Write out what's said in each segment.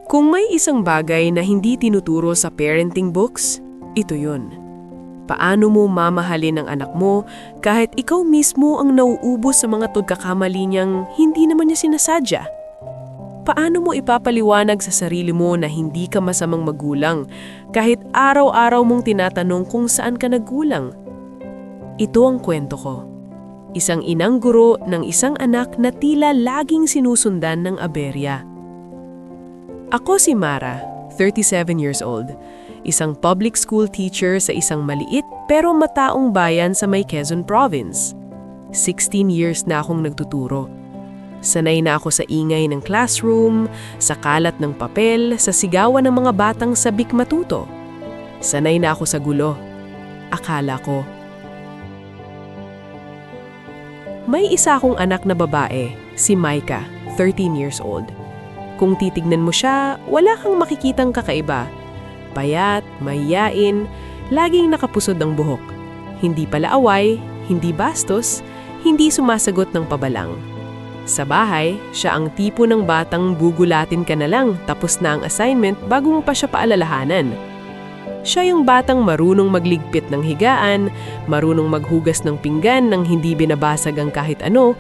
Kung may isang bagay na hindi tinuturo sa parenting books, ito yun. Paano mo mamahalin ang anak mo kahit ikaw mismo ang nauubos sa mga pagkakamali niyang hindi naman niya sinasadya? Paano mo ipapaliwanag sa sarili mo na hindi ka masamang magulang kahit araw-araw mong tinatanong kung saan ka nagkulang? Ito ang kwento ko. Isang inang guro ng isang anak na tila laging sinusundan ng aberya. Ako si Mara, 37 years old, isang public school teacher sa isang maliit pero mataong bayan sa may Quezon Province. 16 years na akong nagtuturo. Sanay na ako sa ingay ng classroom, sa kalat ng papel, sa sigawan ng mga batang sabik matuto. Sanay na ako sa gulo. Akala ko. May isa akong anak na babae, si Micah, 13 years old. Kung titignan mo siya, wala kang makikitang kakaiba. Payat, mahiyain, laging nakapusod ang buhok. Hindi palaaway, hindi bastos, hindi sumasagot ng pabalang. Sa bahay, siya ang tipo ng batang bugulatin ka na lang tapos na ang assignment bago mo pa siya paalalahanan. Siya yung batang marunong magligpit ng higaan, marunong maghugas ng pinggan nang hindi binabasag ang kahit ano,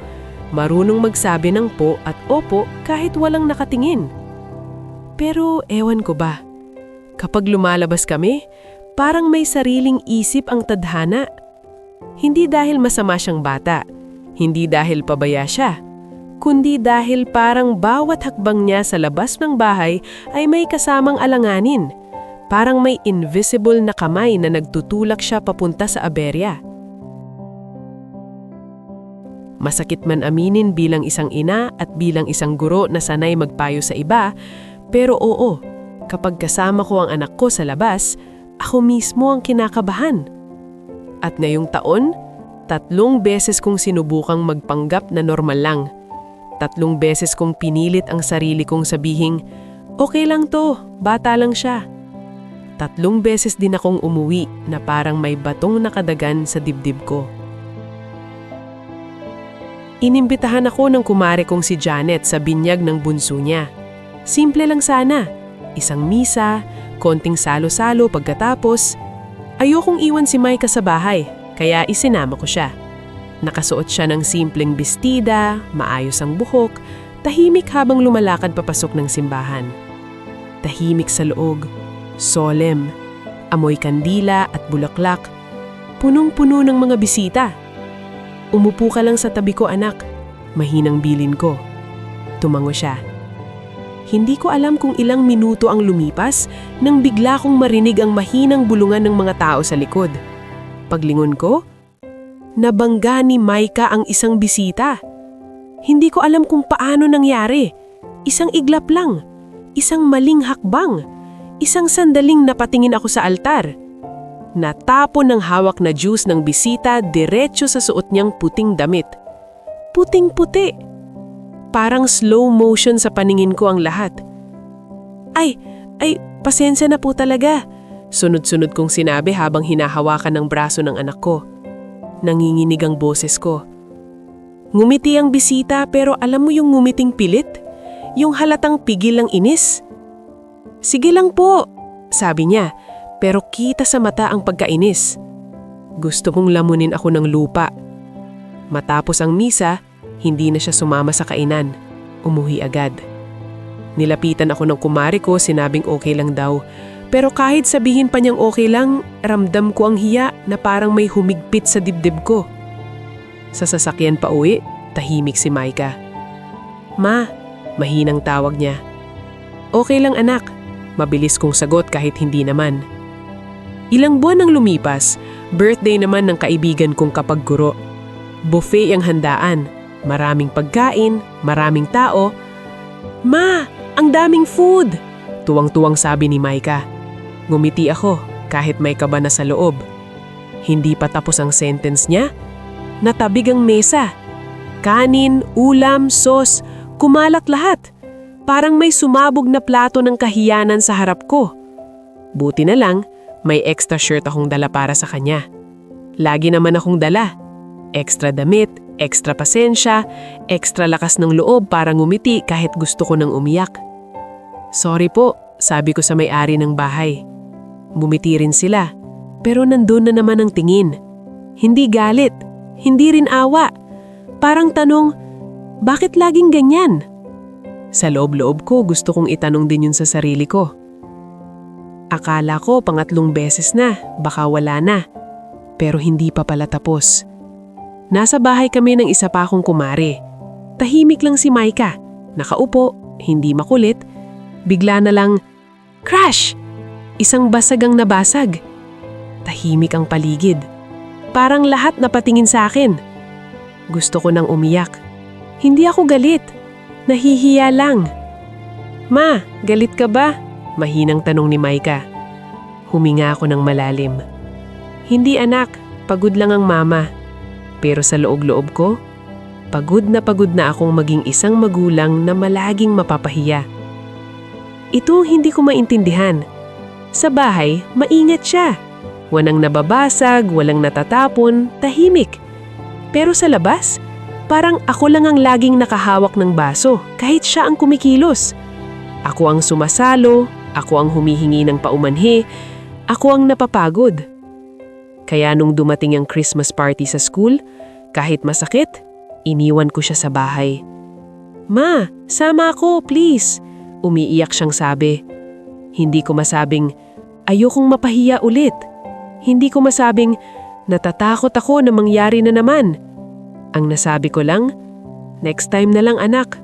marunong magsabi ng po at opo kahit walang nakatingin. Pero ewan ko ba, kapag lumalabas kami, parang may sariling isip ang tadhana. Hindi dahil masama siyang bata, hindi dahil pabaya siya, kundi dahil parang bawat hakbang niya sa labas ng bahay ay may kasamang alanganin. Parang may invisible na kamay na nagtutulak siya papunta sa aberya. Masakit man aminin bilang isang ina at bilang isang guro na sanay magpayo sa iba, pero oo, kapag kasama ko ang anak ko sa labas, ako mismo ang kinakabahan. At ngayong taon, 3 beses kong sinubukang magpanggap na normal lang. 3 beses kong pinilit ang sarili kong sabihing, okay lang to, bata lang siya. 3 beses din akong umuwi na parang may batong nakadagan sa dibdib ko. Inimbitahan ako ng kumare kong si Janet sa binyag ng bunso niya. Simple lang sana. Isang misa, konting salo-salo pagkatapos. Ayokong iwan si Micah sa bahay, kaya isinama ko siya. Nakasuot siya ng simpleng bestida, maayos ang buhok, tahimik habang lumalakad papasok ng simbahan. Tahimik sa loob, solemn, amoy kandila at bulaklak, punong-puno ng mga bisita. Umupo ka lang sa tabi ko, anak. Mahinang bilin ko. Tumango siya. Hindi ko alam kung ilang minuto ang lumipas nang bigla kong marinig ang mahinang bulungan ng mga tao sa likod. Paglingon ko, nabangga ni Micah ang isang bisita. Hindi ko alam kung paano nangyari. Isang iglap lang. Isang maling hakbang. Isang sandaling napatingin ako sa altar. Natapon ng hawak na juice ng bisita diretso sa suot niyang puting damit. Puting-puti. Parang slow motion sa paningin ko ang lahat. Ay, pasensya na po talaga. Sunod-sunod kong sinabi habang hinahawakan ng braso ng anak ko. Nanginginig ang boses ko. Ngumiti ang bisita pero alam mo yung ngumiting pilit? Yung halatang pigil ng inis? Sige lang po, sabi niya. Pero kita sa mata ang pagkainis. Gusto kong lamunin ako ng lupa. Matapos ang misa, hindi na siya sumama sa kainan. Umuwi agad. Nilapitan ako ng kumare ko, sinabing okay lang daw. Pero kahit sabihin pa niyang okay lang, ramdam ko ang hiya na parang may humigpit sa dibdib ko. Sa sasakyan pa uwi, tahimik si Micah. Ma, mahinang tawag niya. Okay lang anak, mabilis kong sagot kahit hindi naman. Ilang buwan ang lumipas, birthday naman ng kaibigan kong kapag-guro. Buffet ang handaan, maraming pagkain, maraming tao. Ma, ang daming food! Tuwang-tuwang sabi ni Micah. Ngumiti ako kahit may kaba na sa loob. Hindi pa tapos ang sentence niya. Natabig ang mesa. Kanin, ulam, sauce, kumalat lahat. Parang may sumabog na plato ng kahiyanan sa harap ko. Buti na lang, may extra shirt akong dala para sa kanya. Lagi naman akong dala. Extra damit, extra pasensya, extra lakas ng loob para ngumiti kahit gusto ko nang umiyak. Sorry po, sabi ko sa may-ari ng bahay. Bumiti rin sila, pero nandun na naman ang tingin. Hindi galit, hindi rin awa. Parang tanong, bakit laging ganyan? Sa loob-loob ko gusto kong itanong din yun sa sarili ko. Akala ko pangatlong beses na, baka wala na. Pero hindi pa pala tapos. Nasa bahay kami ng isa pa akong kumare. Tahimik lang si Maika. Nakaupo, hindi makulit. Bigla na lang, crash! Isang basag ang nabasag. Tahimik ang paligid. Parang lahat napatingin sa akin. Gusto ko nang umiyak. Hindi ako galit. Nahihiya lang. Ma, galit ka ba? Mahinang tanong ni Maika. Huminga ako ng malalim. Hindi anak, pagod lang ang mama. Pero sa loob-loob ko, pagod na akong maging isang magulang na malaging mapapahiya. Ito hindi ko maintindihan. Sa bahay, maingat siya. Walang nababasag, walang natatapon, tahimik. Pero sa labas, parang ako lang ang laging nakahawak ng baso kahit siya ang kumikilos. Ako ang sumasalo, ako ang humihingi ng paumanhi, ako ang napapagod. Kaya nung dumating ang Christmas party sa school, kahit masakit, iniwan ko siya sa bahay. Ma, sama ako, please. Umiiyak siyang sabi. Hindi ko masabing, ayokong mapahiya ulit. Hindi ko masabing, natatakot ako na mangyari na naman. Ang nasabi ko lang, next time na lang anak.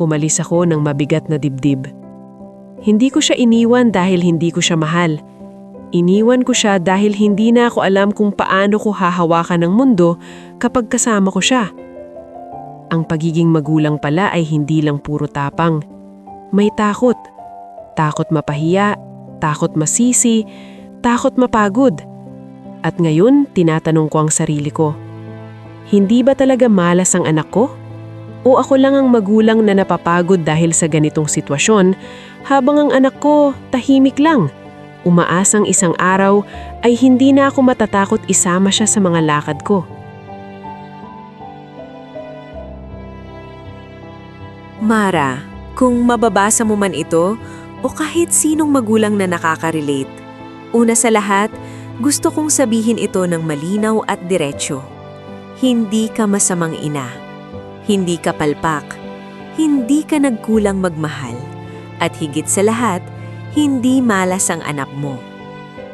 Umalis ako ng mabigat na dibdib. Hindi ko siya iniwan dahil hindi ko siya mahal. Iniwan ko siya dahil hindi na ako alam kung paano ko hahawakan ng mundo kapag kasama ko siya. Ang pagiging magulang pala ay hindi lang puro tapang. May takot. Takot mapahiya, takot masisi, takot mapagod. At ngayon, tinatanong ko ang sarili ko. Hindi ba talaga malas ang anak ko? O ako lang ang magulang na napapagod dahil sa ganitong sitwasyon, habang ang anak ko tahimik lang. Umaasang isang araw ay hindi na ako matatakot isama siya sa mga lakad ko. Mara, kung mababasa mo man ito o kahit sinong magulang na nakaka-relate, una sa lahat, gusto kong sabihin ito ng malinaw at diretsyo. Hindi ka masamang ina. Hindi ka palpak. Hindi ka nagkulang magmahal. At higit sa lahat, hindi malas ang anak mo.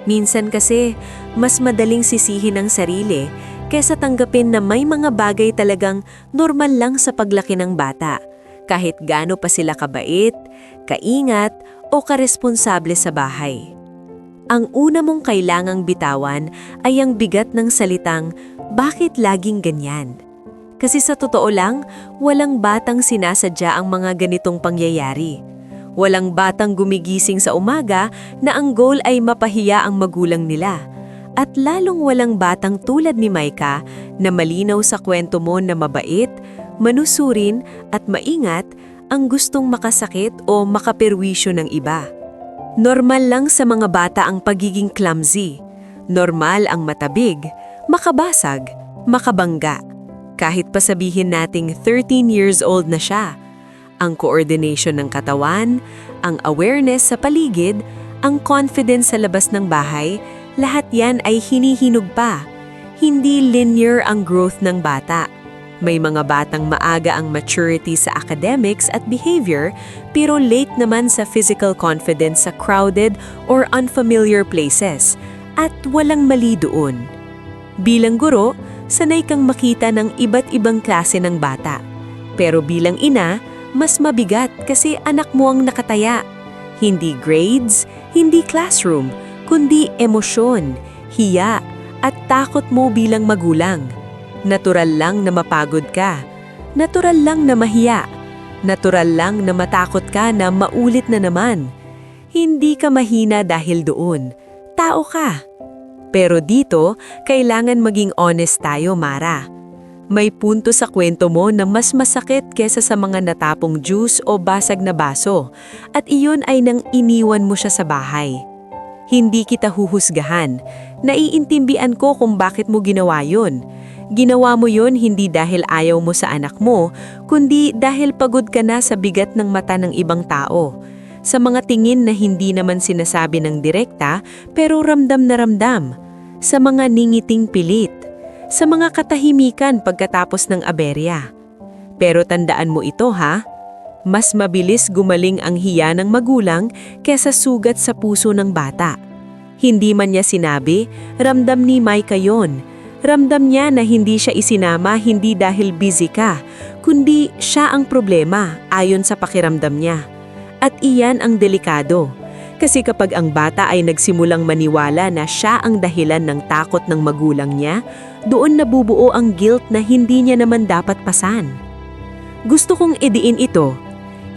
Minsan kasi, mas madaling sisihin ang sarili kaysa tanggapin na may mga bagay talagang normal lang sa paglaki ng bata, kahit gaano pa sila kabait, kaingat o karesponsable sa bahay. Ang una mong kailangang bitawan ay ang bigat ng salitang, bakit laging ganyan? Kasi sa totoo lang, walang batang sinasadya ang mga ganitong pangyayari. Walang batang gumigising sa umaga na ang goal ay mapahiya ang magulang nila. At lalong walang batang tulad ni Maika na malinaw sa kwento mo na mabait, manusurin at maingat ang gustong makasakit o makaperwisyo ng iba. Normal lang sa mga bata ang pagiging clumsy. Normal ang matabig, makabasag, makabangga. Kahit pa sabihin nating 13 years old na siya. Ang coordination ng katawan, ang awareness sa paligid, ang confidence sa labas ng bahay, lahat yan ay hinihinog pa. Hindi linear ang growth ng bata. May mga batang maaga ang maturity sa academics at behavior, pero late naman sa physical confidence sa crowded or unfamiliar places, at walang mali doon. Bilang guro, sanay kang makita ng iba't ibang klase ng bata. Pero bilang ina, mas mabigat kasi anak mo ang nakataya. Hindi grades, hindi classroom, kundi emosyon, hiya, at takot mo bilang magulang. Natural lang na mapagod ka. Natural lang na mahiya. Natural lang na matakot ka na maulit na naman. Hindi ka mahina dahil doon. Tao ka. Pero dito, kailangan maging honest tayo, Mara. May punto sa kwento mo na mas masakit kesa sa mga natapong juice o basag na baso, at iyon ay nang iniwan mo siya sa bahay. Hindi kita huhusgahan. Naiintindihan ko kung bakit mo ginawa yun. Ginawa mo yun hindi dahil ayaw mo sa anak mo, kundi dahil pagod ka na sa bigat ng mata ng ibang tao. sa mga tingin na hindi naman sinasabi ng direkta pero ramdam na ramdam, sa mga ningiting pilit, sa mga katahimikan pagkatapos ng aberya. Pero tandaan mo ito ha, mas mabilis gumaling ang hiya ng magulang kesa sugat sa puso ng bata. Hindi man niya sinabi, ramdam ni Micah yon. Ramdam niya na hindi siya isinama hindi dahil busy ka, kundi siya ang problema ayon sa pakiramdam niya. At iyan ang delikado. Kasi kapag ang bata ay nagsimulang maniwala na siya ang dahilan ng takot ng magulang niya, doon nabubuo ang guilt na hindi niya naman dapat pasan. Gusto kong idiin ito.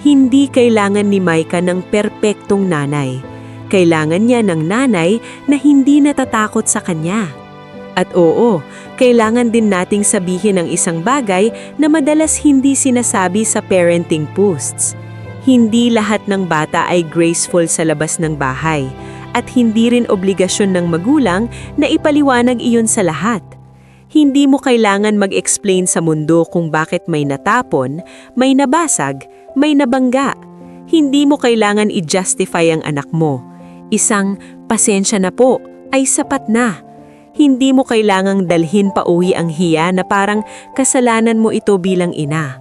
Hindi kailangan ni Micah ng perpektong nanay. Kailangan niya ng nanay na hindi natatakot sa kanya. At oo, kailangan din nating sabihin ang isang bagay na madalas hindi sinasabi sa parenting posts. Hindi lahat ng bata ay graceful sa labas ng bahay, at hindi rin obligasyon ng magulang na ipaliwanag iyon sa lahat. Hindi mo kailangan mag-explain sa mundo kung bakit may natapon, may nabasag, may nabangga. Hindi mo kailangan i-justify ang anak mo. Isang pasensya na po ay sapat na. Hindi mo kailangang dalhin pa uwi ang hiya na parang kasalanan mo ito bilang ina.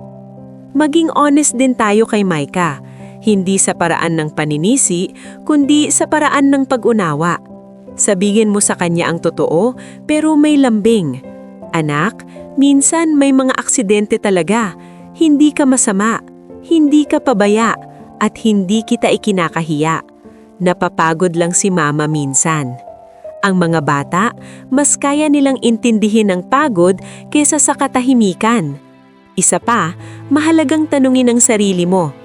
Maging honest din tayo kay Micah, hindi sa paraan ng paninisi, kundi sa paraan ng pag-unawa. Sabihin mo sa kanya ang totoo, pero may lambing. Anak, minsan may mga aksidente talaga. Hindi ka masama, hindi ka pabaya, at hindi kita ikinakahiya. Napapagod lang si mama minsan. Ang mga bata, mas kaya nilang intindihin ang pagod kesa sa katahimikan. Isa pa, mahalagang tanungin ang sarili mo.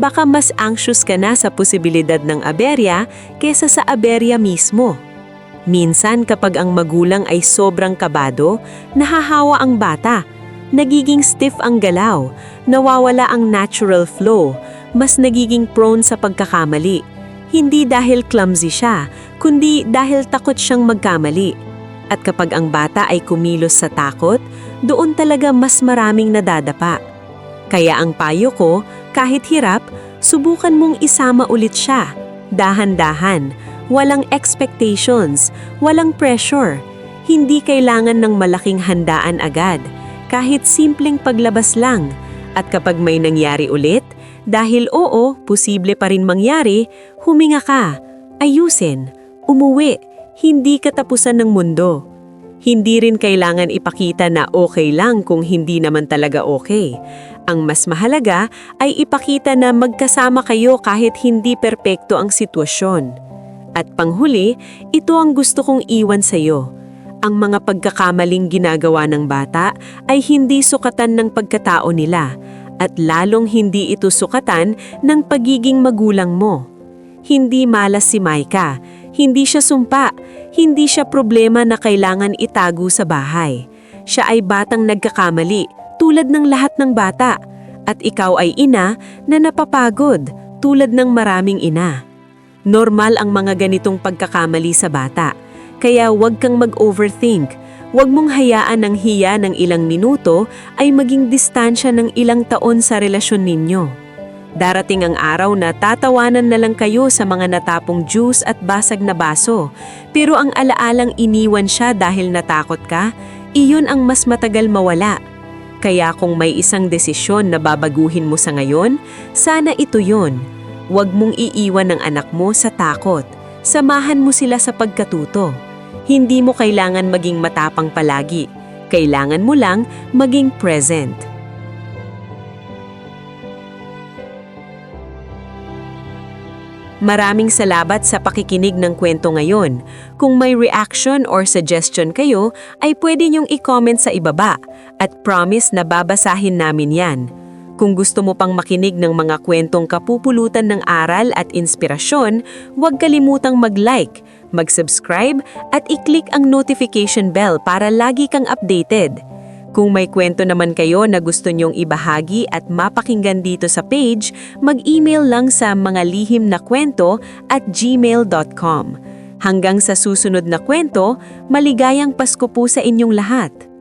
Baka mas anxious ka na sa posibilidad ng aberya kesa sa aberya mismo. Minsan kapag ang magulang ay sobrang kabado, nahahawa ang bata, nagiging stiff ang galaw, nawawala ang natural flow, mas nagiging prone sa pagkakamali. Hindi dahil clumsy siya, kundi dahil takot siyang magkamali. At kapag ang bata ay kumilos sa takot, doon talaga mas maraming nadadapa. Kaya ang payo ko, kahit hirap, subukan mong isama ulit siya. Dahan-dahan, walang expectations, walang pressure. Hindi kailangan ng malaking handaan agad, kahit simpleng paglabas lang. At kapag may nangyari ulit, dahil oo, posible pa rin mangyari, huminga ka, ayusin, umuwi, hindi katapusan ng mundo. Hindi rin kailangan ipakita na okay lang kung hindi naman talaga okay. Ang mas mahalaga ay ipakita na magkasama kayo kahit hindi perpekto ang sitwasyon. At panghuli, ito ang gusto kong iwan sa iyo. Ang mga pagkakamaling ginagawa ng bata ay hindi sukatan ng pagkatao nila, at lalong hindi ito sukatan ng pagiging magulang mo. Hindi malas si Micah, hindi siya sumpa, hindi siya problema na kailangan itago sa bahay. Siya ay batang nagkakamali, tulad ng lahat ng bata, at ikaw ay ina na napapagod, tulad ng maraming ina. Normal ang mga ganitong pagkakamali sa bata, kaya huwag kang mag-overthink. Huwag mong hayaan ang hiya ng ilang minuto ay maging distansya ng ilang taon sa relasyon ninyo. Darating ang araw na tatawanan na lang kayo sa mga natapong juice at basag na baso, pero ang alaalang iniwan siya dahil natakot ka, iyon ang mas matagal mawala. Kaya kung may isang desisyon na babaguhin mo sa ngayon, sana ito yon. Huwag mong iiwan ang anak mo sa takot. Samahan mo sila sa pagkatuto. Hindi mo kailangan maging matapang palagi. Kailangan mo lang maging present. Maraming salamat sa pakikinig ng kwento ngayon. Kung may reaction or suggestion kayo, ay pwede niyong i-comment sa ibaba at promise na babasahin namin yan. Kung gusto mo pang makinig ng mga kwentong kapupulutan ng aral at inspirasyon, huwag kalimutang mag-like, mag-subscribe at i-click ang notification bell para lagi kang updated. Kung may kwento naman kayo na gusto nyong ibahagi at mapakinggan dito sa page, mag-email lang sa mangalihimnakwento@gmail.com. Hanggang sa susunod na kwento, maligayang Pasko po sa inyong lahat!